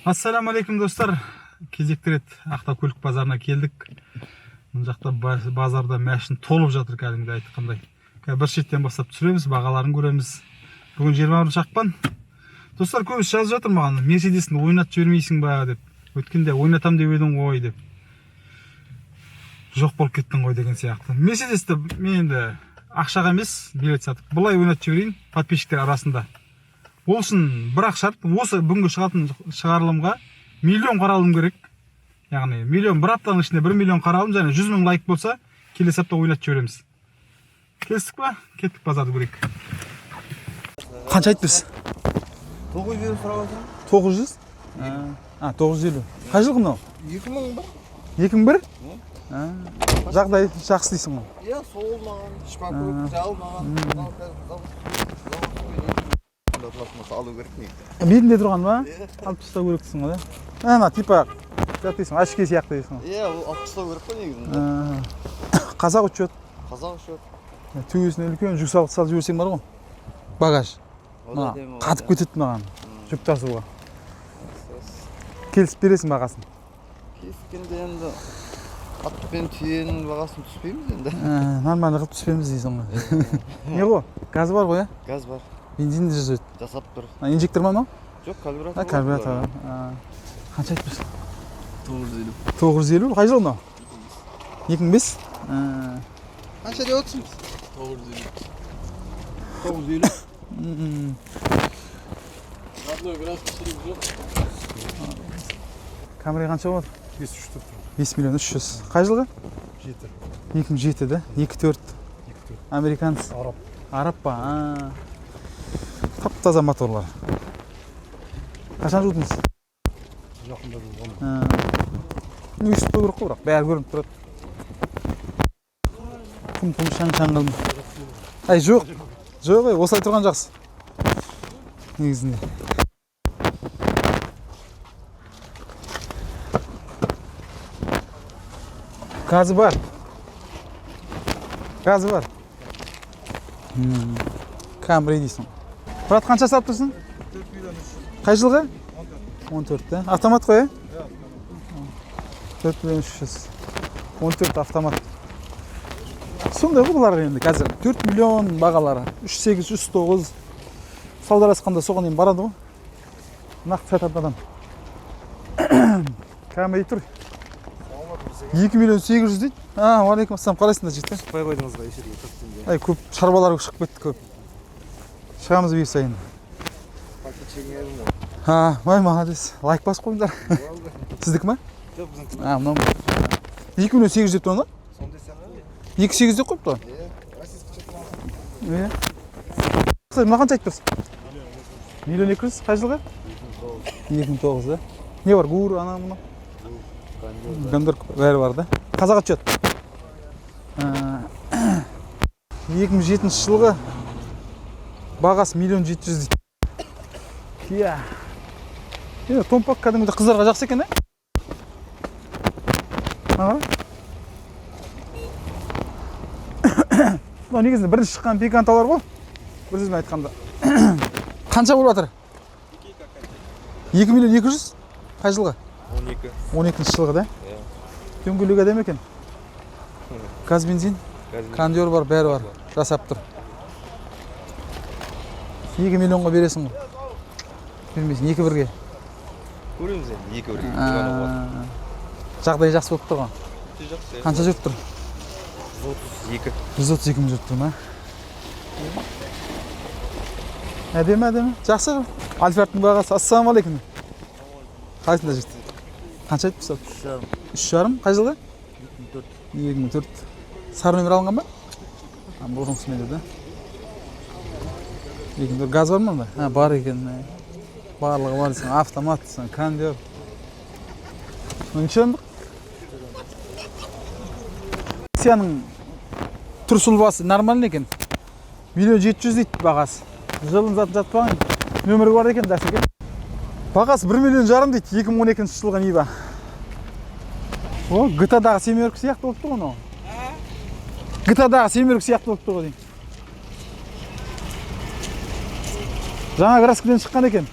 Ассаламу алейкум достар. Кезекті рет Автокөлік базарына келдік. Бұл жақта базарда мәшін толып жатыр, кәдімгі айтқандай. Бір шеттен бастап түсіреміз, бағаларын көреміз. Бүгін 21 ақпан. Достар көбісі жазып жатыр маған, Мерседесін ойнатып жібермейсің ба деп. Өткенде ойнатам деп едің ғой деп. Жоқ болып кеттің ғой деген сияқты. Мерседесті мен енді ақшаға емес, билет сатып бұлай ойнатып жіберейін подписчиктер арасында. Ол үшін бірақ шарт, осы бүгінгі шығатын шығарылымға миллион қаралым керек. Яғни миллион, бір аптаның ішінде 1 миллион қаралым және 100 мың лайк болса, келесі апта ойнатып жібереміз. Келістік па? Кеттік базарды көрейік. Қанша айтпыз? 900 сұрап отырмын. 900? 950. Қай жылғы мынау? 2000 ба? 2001? Жағдай жақсы дейсің ғой. Иә, сол маған, шпакөлік жал маған. Алу керек негізі. Бетінде тұрған ба? Алып тастау керек дейсің ғой, да? Ана, типа, дейсің, ашке сияқты дейсің ғой. Иә, ол алып тастау керек қой негізінде. Қазақ учет. Қазақ учет. Төгесіне үлкен жүк салып жіберсең бар ғой. Багаж. Қатып кетеді маған. Жүк тасуға. Келісіп бересің бағасын. Келіскенде енді атпен түйенің бағасын түспейміз енді. Нормально қылып түспейміз дейсің ғой. Не ғой? Газ бар ғой, ә? Газ бар. Бензин жасайды. Жасап тұр. Инжектор ма? Жоқ, карбюратор. Карбюратор. Қанша айтпыз? 950. 950? Қай жыл мынау? 2005? Қанша деп отырсыз? 950. 950. Камерай қанша болады? 500 тұр. 5 миллион 300. Қай жылғы? 7. 2007 да? 2.4. Американец. Араб. Араб па? Тап-таза моторлар. Қашан жудыңыз? Жақында жуған. Өйстіп көріп қой бірақ, бәрі көрініп тұрады. Құм-құм шаң-шаң қылым. Ай, жоқ. Жоқ, осылай тұрған жақсы. Негізінде. Газы бар. Газы бар. Камри дейсің. Брат, қанша сатып тұрсың? 4 миллион 300. Қай жылғы? 14, да? Автомат қой, ә? 4 миллион 300. 14 автомат. Сондай ғой бұлар енді қазір. 4 миллион бағалары. 3.8, 3.9. Саударасқанда соған дейін барады ғой. Нақты сататын адам. Камри тұр. 2 миллион 800 дейді. Уалейкум ассалам, қалайсыңдар жігіттер? Шықпай қойдыңыз ба эфирге көптен. Ай, көп шарбалар шығып кетті көп. Шығамыз бүй сайын. Май, молодец. Лайк басып қойыңдар. Сіздікі ма? Жоқ, біздің. Мынау. 2 миллион 800 деп тұрған ба? Сондай сияқты. 2.8 деп қойыпты ғой. Иә. Мына қанша айтып тұрсың? 1 200, қай жылғы? 2009, да? Не бар? Гур, ана мұны? Гандыр бәрі бар, да? Қазақ отчет. 2007 жылғы бағасы 1 700 дейді. Иә. Томпақ кәдімгі қыздарға жақсы екен, ә? Бұл негізінде бірінші шыққан пиканталар ғой. Бір сөзбен айтқанда. Қанша болып жатыр? 2 миллион 200? Қай жылғы? 12 жылғы, да? Дөңгелек әдем екен. Газ, бензин, кондер бар, бәрі бар. Жасап тұр. 2 миллионға бересің ғой. Бермейсің, 2-1-ге. Көреміз енді, 2-1-ге. Жағдай жақсы болып тұр ғой. Қанша жүріп тұр? 132. 132 мың жүріп тұр ма? Әдемі. Жақсы. Альфардтың бағасы. Ассаламу алейкум. Қалайсыңдар жігіт? Қанша айтып тұсап? 3,5. Қай жылғы? 2004. Сары нөмір алынған ба? Бұрын қысмайды, да? 2004. Газ бар ма онда? Бар екен. Барлығы бар дейсің. Автомат, кондер. Неше андық? Сенің түр сұлбасы нормальный екен. 1 700 дейді бағасы. Жылын затын жатпаған. Нөмірі бар екен, дәс екен. Бағасы 1,5 миллион дейді. 2012 жылғы Ниба. О, GTA-дағы семеркі сияқты болып тұр ғой. GTA-дағы семеркі сияқты болып тұр ғой. Жаңа краскіден шыққан екен.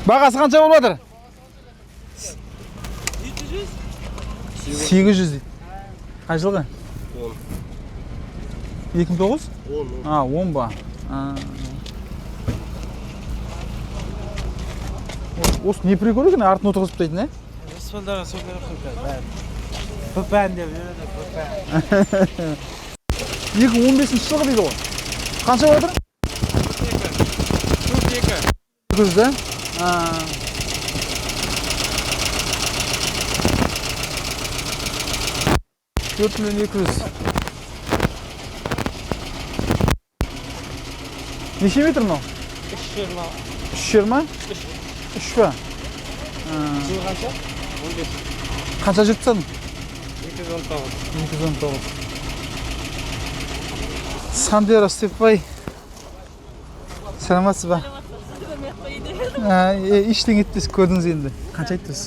Бағасы қанша болып жатыр? 800 дейді. Қай жылғы? 2009? 10 ба. Осы не прикол екен, артын отырғызып тастайтын, ә? Солдарға Пөпән деп жүреді, пөпән. 2015 жылғы дейді ғой. Қанша болып жатыр? 42. Да? 4.200.000. Неше метр мынау? 3.20. 3 па? Жыл қанша? 15. Қанша жүріп тастадың? 219. 219. Сандера Степбай. Саламатсыз ба? Ештеңе етпес көрдіңіз енді. Қанша айттыңыз?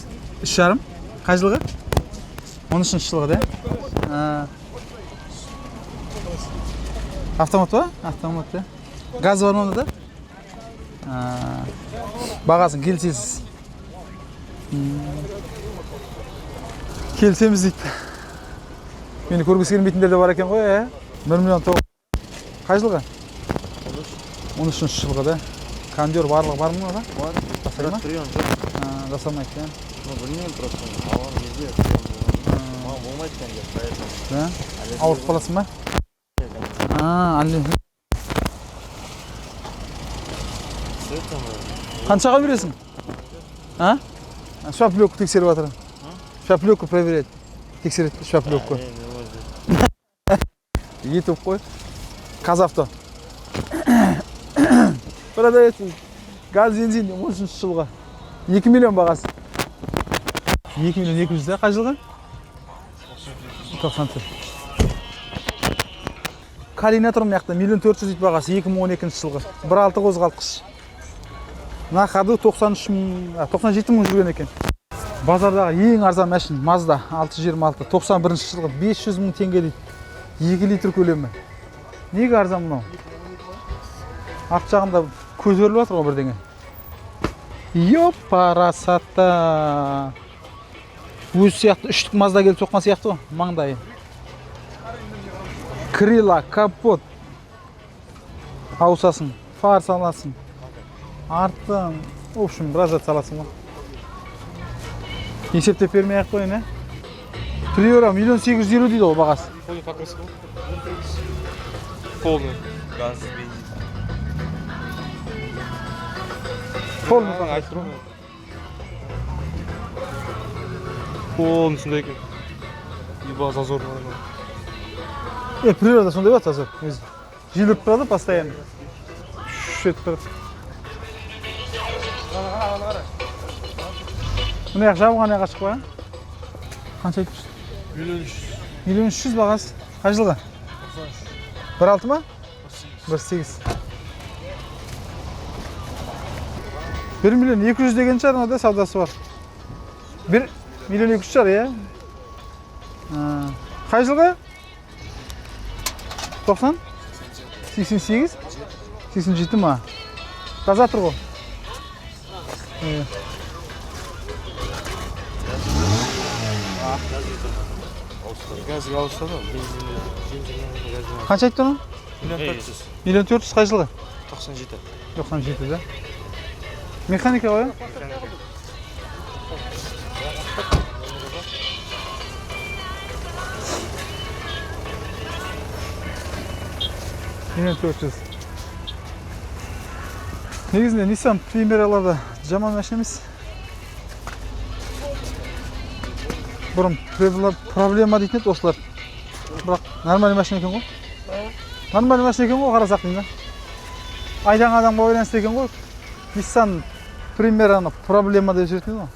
3,5. Қай жылғы? 13 жылғы да? Автомат ба? Автомат да. Газ бар ма онда да? Бағасын келісесіз. Келісеміз дейді. Мені көргісі келмейтіндер де бар екен ғой, ә? 1 миллион 9. Қай жылғы? 13 жылғы да. Кондер барлығы бар ма? Бар. Жасай ма? Жасамайды, да? Білмеймін просто. Ауыр кезде. Маған болмайды кондер. Да? Ауырып қаласың ба? Әлі. Қаншаға бересің? Шаплеку тексеріп жатыр. Шаплеку проверяет. Тексереді шаплеку. Етіп қой. Казавто. Продается. Газ бензин 13 жылға. 2 миллион бағасы. 2 миллион 200 да. Қай жылғы? 90. Калина тұрмын яқта. 1 миллион 400 дейді бағасы. 2012 жылғы. 1.6 қозғалтқыш. На ходу 97 мың жүрген екен. Базардағы ең арзан машин Mazda 626. 91 жылғы 500 мың теңге дейді. 2 литр көлемі. Неге арзан мұнау? Арт жағында көтеріліп жатыр ғой бірдеңе. Парасатта. Өзі сияқты үштік Mazda келіп соққан сияқты ғой, маңдайы. Крила, капот. Ауысасын, фар саласың. Арттың, в общем, біраз зат саласың ғой. Есептеп бермей ақ қойын, ә? Приора 1 850 дейді ғой бағасы. Полный покрыска. Полный. Газ, бензин. Полный покрыска. Полный сондай екен. Еба зазор бар. Природа сондай болады зазор. Желіп тұрады постоянно. Шет тұрады. Мына яқ жабылған яқ ашық қоя. Қанша айтып жүрсің? 1 миллион 300 бағасы. Қай жылғы? 1.6 ма? 1.8. 1 миллион 200 деген шығар, мынада саудасы бар. 1 миллион 200 шығар, иә? Қай жылғы? 90? 88? 87 ма? Таза тұр ғой. Газға ауыстырды, Қанша айтты оны? 1 миллион 400 қай жылғы? 97. 97 да. Механика ғой? Миллион 400. Негізінде Nissan Primera'ларда жаман машина емес. Бұрын проблема дейтін еді осылар. Бірақ нормальный машина екен ғой. Нормальный машина екен ғой, қарасақ деймін. Айдан адамға байланысты екен ғой. Nissan Primera'ны проблема деп жүретін еді ғой.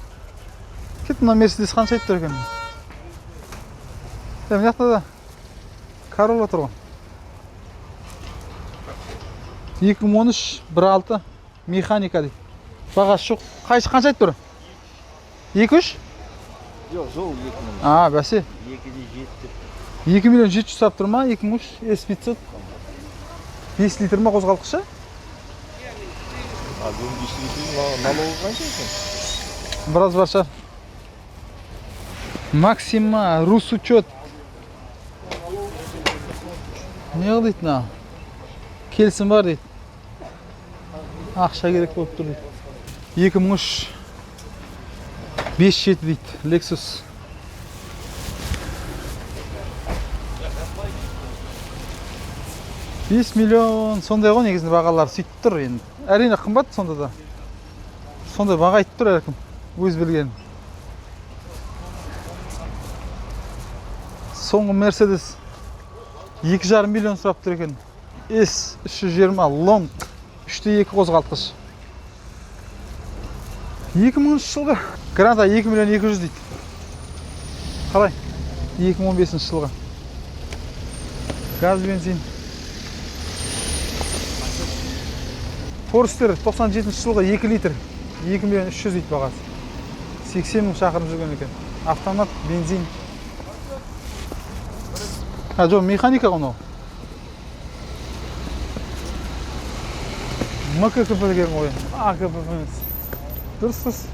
Кет мына Mercedes қанша айтып тұр екен. Мына жақта да Corolla тұр ғой. 2013 1.6 механика дейді. Бағасы жоқ. Қанша айтып тұр? 2-3? Жоқ, жол 2 миллион. Бәсе. 2 миллион 700 сап тұр ма? 2003 S500. 5 литр ма қозғалтқышы? бүгін действительно налог қанша екен? Біраз бар шығар. Максима, Русучет. Не қылдайды мына? Келісім бар дейді. Ақша керек болып тұр дейді. 2003 5.7 дейді. Lexus. $5 миллион сондай ғой негізінде бағалар сөйтіп тұр енді. Әрине қымбат сонда да. Сондай баға айтып тұр әркім. Өз білген. Соңғы Mercedes 2,5 миллион сұрап тұр екен. S320 Long 3.2 қозғалтқыш. 2010 жылғы Гранта 2 миллион 200 дейді. Қалай? 2015 жылғы. Газ бензин. Forester 97 жылғы 2 литр. 2 миллион 300 дейді бағасы. 80 мың шақырым жүрген екен. Автомат, бензин. Жоқ, механика ғын ол. МККП деген ғой. АКП емес. Дұрыс.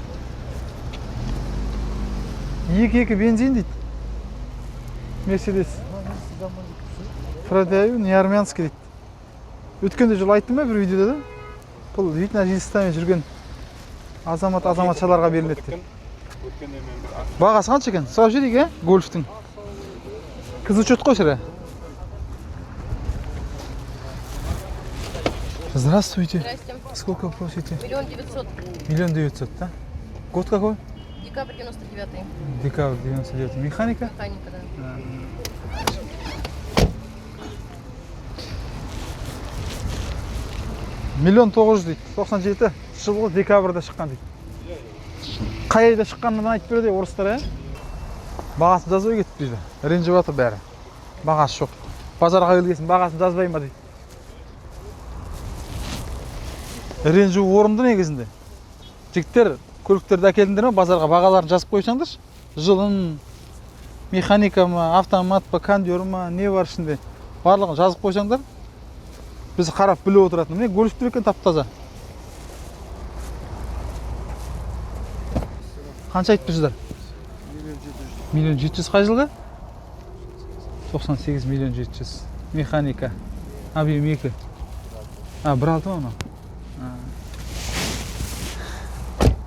2.2 бензин дейді. Mercedes. Продаю, не армянский дейді. Өткенде жылы айттым ба бір видеода да? Бұл витна жинстамен жүрген азаматшаларға беріледі деп. Бағасы қанша екен? Сұрап жіберейік, Гольфтың. Кыз учет қой сірә. Здравствуйте. Здрасте. Сколько просите? 1 900 1 000. 900 000, да? Год какой? Декабрь 99-й. Декабрь 99. Механика? Механика, да. Миллион 900 дейді. 97 жылғы декабрьда шыққан дейді. Қай айда шыққанын айтып береді орыстар, бағасын жазбай кетті дейді. Ренжіп жатыр бәрі. Бағасы жоқ. Базарға келгесін бағасын жазбай ма дейді. Ренжу орынды негізінде. Жігіттер, көліктерді әкелдіңдер ме, базарға бағаларын жазып қойсаңдар, жылын, механика ма, автомат па, кондер ма, не бар ішінде, барлығын жазып қойсаңдар, біз қарап біліп отыратын. Міне Гольфтер екен тап-таза. Қанша айтып тұрсыздар? 1 700 қай жылғы? 98 миллион 700. Механика. Абием 2. 1.6 ма мынау?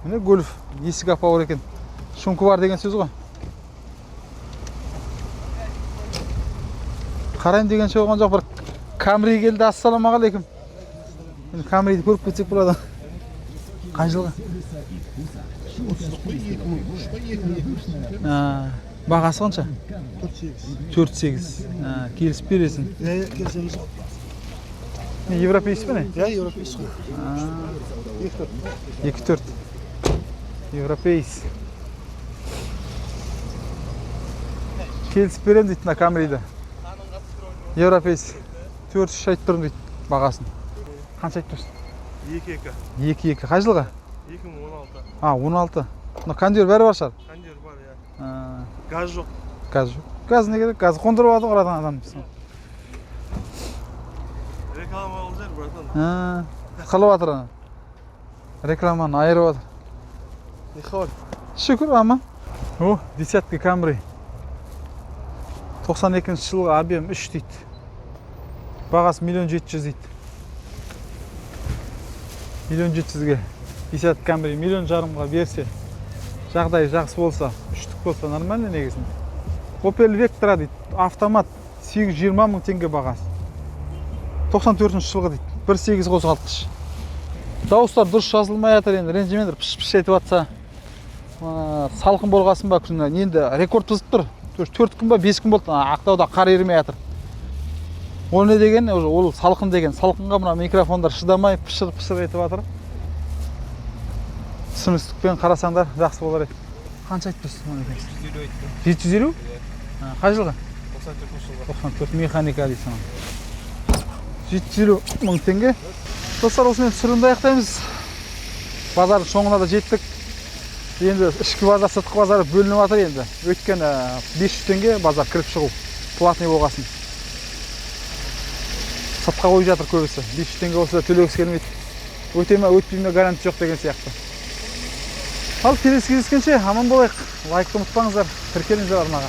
Міне Гольф, есік апауыр екен. Шунку бар деген сөз ғой. Қарайым деген сөз оған жоқ, бір Камри келді, ассаламағалейкум. Камриді көріп кетсек болады. Қай жылғы? Бағасы қанша? 4.8. Келісіп бересің. Келісеміз. Европейсі бі не? Европейс қой. 2.4. Европейс. Келісіп берем дейді на Камриді. Европейс. 4.3 айтып тұрмын дейді бағасын. Қанша айтып тұрсың? 2.2. 2.2. Қай жылғы? 2016. 16. Мына кондер бәрі бар шығар. Кондер бар, иә. Газ жоқ. Газ жоқ. Газ не керек? Газ қондырып алады ғой адам. Реклама қылып жүр, братан. Қалып жатыр ана. Рекламаны айырып жатыр. Нехват. Шүкір, аман. О, десятка Камри. 92 жылғы объем 3 дейді. Бағасы 1 700 000 дейді. 1 700 000-ге десятка Камри 1,5 миллионға берсе, жағдай жақсы болса, үштік болса нормально негізінде. Opel Vectra дейді. Автомат 820 мың теңге бағасы. 94 жылғы дейді. 1.8 қозғалтқыш. Дауыстар дұрыс жазылмай жатыр енді, ренжімеңдер, пыш-пыш етіп жатса. Салқын болғасын ба күні. Енді рекорд бұзып тұр. 4 күн ба 5 күн болды. Ақтауда қар ерімей жатыр. Ол не деген? Ол салқын деген. Салқынға мына микрофондар шыдамай пышыр-пышыр етіп жатыр. Түсіністікпен қарасаңдар жақсы болар еді. Қанша айтып тұрсың? 750? Қай жылғы? 94 механика дейсің. 750 мың теңге. Достар, осымен түсірімді аяқтаймыз. Базардың соңына да жеттік. Енді ішкі базар, сыртқы базары бөлініп жатыр енді. Өйткені 500 теңге базар кіріп шығу. Платный болғасын. Сыртқа қойып жатыр көбісі. 500 теңге болса да төлегісі келмейді. өте ме өтпей ме гаранти жоқ деген сияқты. Ал келесі кездескенше аман болайық. Лайкты ұмытпаңыздар, тіркеліңіздер арнаға.